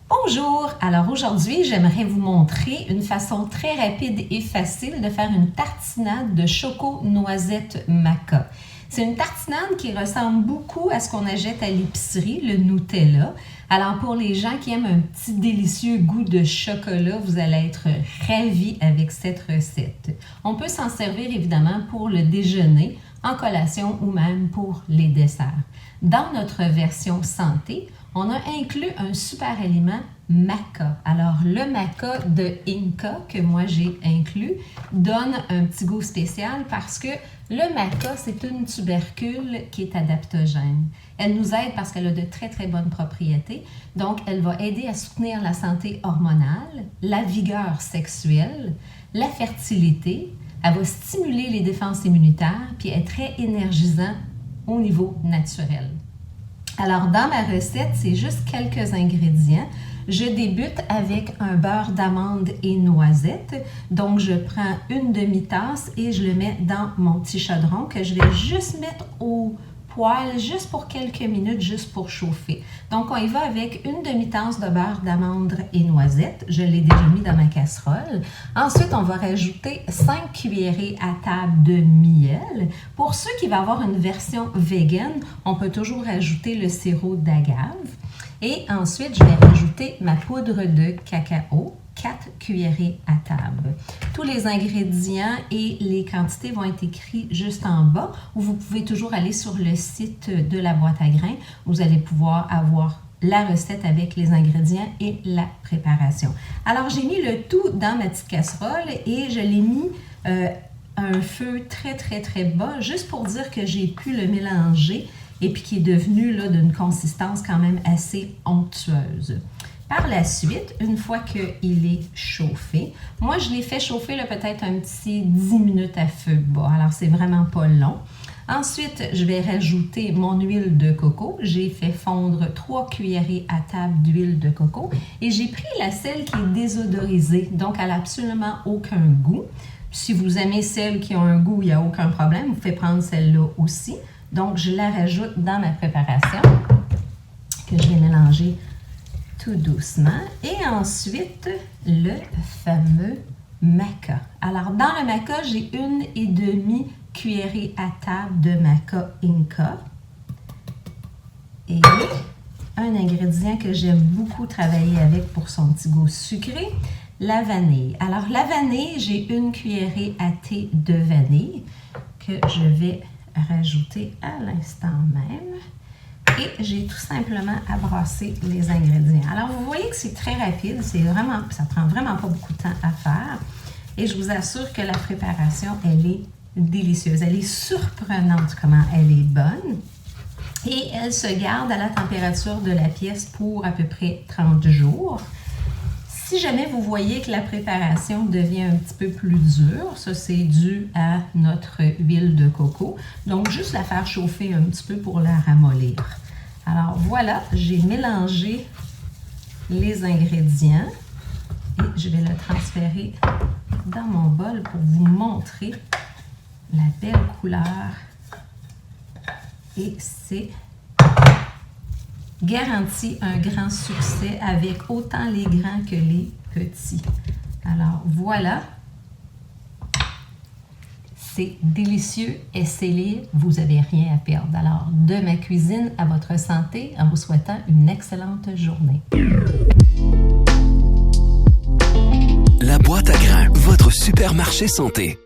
Bonjour! Alors aujourd'hui, j'aimerais vous montrer une façon très rapide et facile de faire une tartinade de choco-noisette maca. C'est une tartinade qui ressemble beaucoup à ce qu'on achète à l'épicerie, le Nutella. Alors pour les gens qui aiment un petit délicieux goût de chocolat, vous allez être ravis avec cette recette. On peut s'en servir évidemment pour le déjeuner, en collation ou même pour les desserts. Dans notre version santé, on a inclus un super aliment maca. Alors, le maca de Inca, que moi j'ai inclus, donne un petit goût spécial parce que le maca, c'est une tubercule qui est adaptogène. Elle nous aide parce qu'elle a de très, très bonnes propriétés. Donc, elle va aider à soutenir la santé hormonale, la vigueur sexuelle, la fertilité. Elle va stimuler les défenses immunitaires puis est très énergisant au niveau naturel. Alors, dans ma recette, c'est juste quelques ingrédients. Je débute avec un beurre d'amande et noisette. Donc, je prends une demi-tasse et je le mets dans mon petit chaudron que je vais juste mettre au poêle, juste pour quelques minutes, juste pour chauffer. Donc, on y va avec une demi-tasse de beurre d'amande et noisette. Je l'ai déjà mis dans ma casserole. Ensuite, on va rajouter 5 cuillerées à table de miel. Pour ceux qui vont avoir une version vegan, on peut toujours ajouter le sirop d'agave. Et ensuite, je vais rajouter ma poudre de cacao, 4 cuillerées à table. Tous les ingrédients et les quantités vont être écrits juste en bas, ou vous pouvez toujours aller sur le site de la boîte à grains. Vous allez pouvoir avoir la recette avec les ingrédients et la préparation. Alors, j'ai mis le tout dans ma petite casserole et je l'ai mis à un feu très, très, très bas, juste pour dire que j'ai pu le mélanger et puis qui est devenu là d'une consistance quand même assez onctueuse. Par la suite, une fois qu'il est chauffé, moi je l'ai fait chauffer là, peut-être un petit 10 minutes à feu bas, alors c'est vraiment pas long. Ensuite, je vais rajouter mon huile de coco. J'ai fait fondre 3 cuillerées à table d'huile de coco et j'ai pris la celle qui est désodorisée, donc elle n'a absolument aucun goût. Si vous aimez celles qui ont un goût, il n'y a aucun problème, vous pouvez prendre celle-là aussi. Donc, je la rajoute dans ma préparation que je vais mélanger tout doucement. Et ensuite, le fameux maca. Alors, dans le maca, j'ai 1,5 cuillerée à table de maca Inca. Et un ingrédient que j'aime beaucoup travailler avec pour son petit goût sucré, la vanille. Alors, la vanille, j'ai 1 cuillerée à thé de vanille que je vais rajouter à l'instant même. Et j'ai tout simplement à brasser les ingrédients. Alors, vous voyez que c'est très rapide, ça prend vraiment pas beaucoup de temps à faire. Et je vous assure que la préparation, elle est délicieuse. Elle est surprenante comment elle est bonne. Et elle se garde à la température de la pièce pour à peu près 30 jours. Si jamais vous voyez que la préparation devient un petit peu plus dure, ça c'est dû à notre huile de coco. Donc, juste la faire chauffer un petit peu pour la ramollir. Alors voilà, j'ai mélangé les ingrédients et je vais le transférer dans mon bol pour vous montrer la belle couleur. Et c'est garantit un grand succès avec autant les grands que les petits. Alors voilà, c'est délicieux, essayez, vous n'avez rien à perdre. Alors de ma cuisine à votre santé, en vous souhaitant une excellente journée. La boîte à grains, votre supermarché santé.